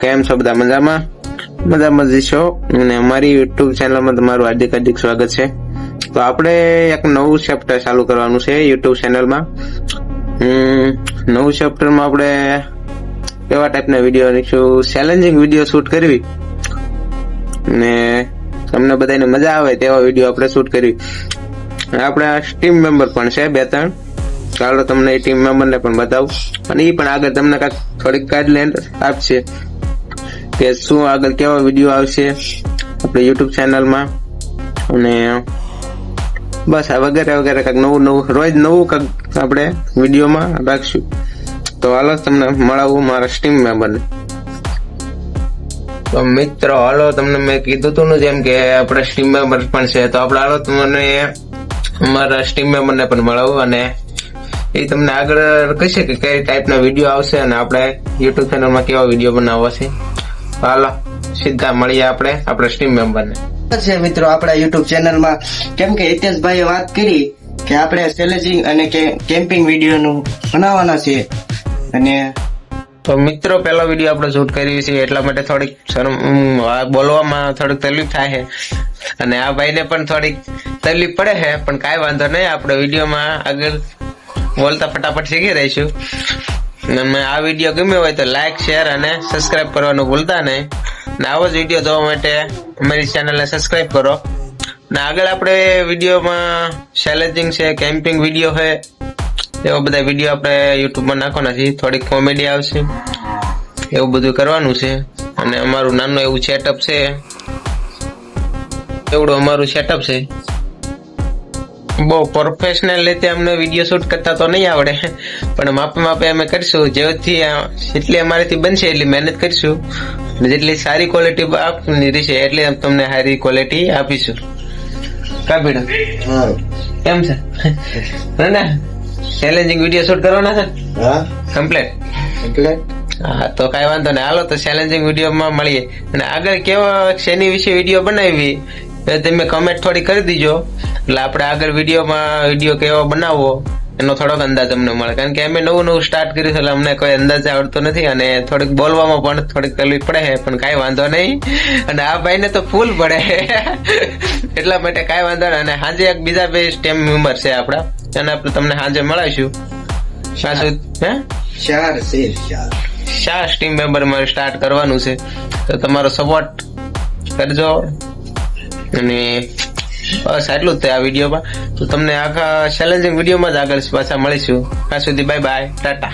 કેમ છો બધા? મજામાં જ છો અને અમારી યુટ્યુબ ચેનલમાં તમારું હાર્દિક સ્વાગત છે. તો આપણે એક નવું ચેપ્ટર ચાલુ કરવાનું છે યુટ્યુબ ચેનલમાં. નવું ચેપ્ટરમાં આપણે કેવા ટાઈપના વિડીયો લઈશું, ચેલેન્જિંગ વિડીયો શૂટ કરવી ને તમને બધાને મજા આવે તેવા વિડીયો આપણે શૂટ કરવી. આપણે ટીમ મેમ્બર પણ છે 2-3, ચાલો તમને એ ટીમ મેમ્બરને પણ બતાવું અને એ પણ આગળ તમને થોડીક ગાઈડલાઈન આપશે કે શું આગળ કેવા વિડીયો આવશે આપણે યુટ્યુબ ચેનલમાં. અને બસ આ વગેરે કંઈક નવું રોજ નવું કંઈક આપણે વિડીયોમાં રાખશું. તો હાલો તમને મળાવું મારા સ્ટીમ મેમ્બરને. તો મિત્રો હાલો, તમને મેં કીધું હતું ને જેમ કે આપણે સ્ટીમ મેમ્બર પણ છે, તો આપણે હાલો તમને અમારા સ્ટીમ મેમ્બરને પણ મળાવું અને એ તમને આગળ કહેશે કે કઈ ટાઈપના વિડીયો આવશે અને આપણે યુટ્યુબ ચેનલમાં કેવા વિડીયો બનાવવા છે. હાલો સીધા મળીએ આપણે સ્ટીમ મેમ્બરને. છે મિત્રો આપણા યુટ્યુબ ચેનલમાં, કેમ કે હિતેશભાઈએ વાત કરી કે આપણે ચેલેન્જિંગ અને કેમ્પિંગ વિડીયોનું બનાવવાના છે. અને તો મિત્રો પહેલો વિડીયો આપણે શૂટ કરી છે એટલા માટે થોડીક બોલવામાં થોડીક તકલીફ થાય છે અને આ ભાઈને પણ થોડીક તકલીફ પડે છે, પણ કાંઈ વાંધો નહીં, આપણે વિડીયોમાં આગળ બોલતા ફટાફટ શીખી રહીશું. અને આ વિડીયો ગમ્યો હોય તો લાઈક, શેર અને સબસ્ક્રાઇબ કરવાનું ભૂલતા નહીં. અને આવો જ વિડીયો જોવા માટે અમારી ચેનલને સબસ્ક્રાઇબ કરો. અને આગળ આપણે વિડીયોમાં ચેલેન્જિંગ છે, કેમ્પિંગ વિડીયો છે, એવા બધા વિડીયો આપણે યુટ્યુબમાં નાખવાના છે. થોડીક કોમેડી આવશે, એવું બધું કરવાનું છે. અને અમારું નાનું એવું સેટઅપ છે, એવડું અમારું સેટઅપ છે. બહુ પ્રોફેશનલ રીતે અમને વિડીયો શૂટ કરતા તો નહીં આવડે, પણ માપે અમે કરીશું. જેટલી અમારાથી બનશે એટલી મહેનત કરીશું. જેટલી સારી ક્વોલિટી આપવાની રહેશે એટલી તમને સારી ક્વોલિટી આપીશું. કા ભીડો કેમ છે? ચેલેન્જિંગ વિડીયો શૂટ કરવાના છે કમ્પ્લીટ? હા, તો કઈ વાંધો નહીં. હાલો તો ચેલેન્જિંગ વિડીયોમાં મળીએ. અને આગળ કેવા શેની વિશે વિડીયો બનાવી તમે કમેન્ટ થોડી કરી દીજો, એટલે આપણે આગળ વિડીયો કેવો બનાવવો એનો થોડોક અંદાજ અમને મળે. કારણ કે અમે નવું સ્ટાર્ટ કર્યું છે એટલે અમને કોઈ અંદાજ આવડતો નથી અને થોડીક બોલવામાં પણ થોડીક તકલીફ પડે છે, પણ કાંઈ વાંધો નહીં. અને આ ભાઈને તો ફૂલ પડે એટલા માટે કાંઈ વાંધો નહીં. અને સાંજે એક બીજા 2 ટીમ મેમ્બર છે આપણા, અને આપણે તમને સાંજે મળાવીશું. ચાર ટીમ મેમ્બર મારે સ્ટાર્ટ કરવાનું છે, તો તમારો સપોર્ટ કરજો. અને બસ આટલું જ આ વિડીયોમાં. તો તમને આખા ચેલેન્જિંગ વિડીયોમાં જ આગળ પાછા મળીશું. ત્યાં સુધી બાય બાય, ટાટા.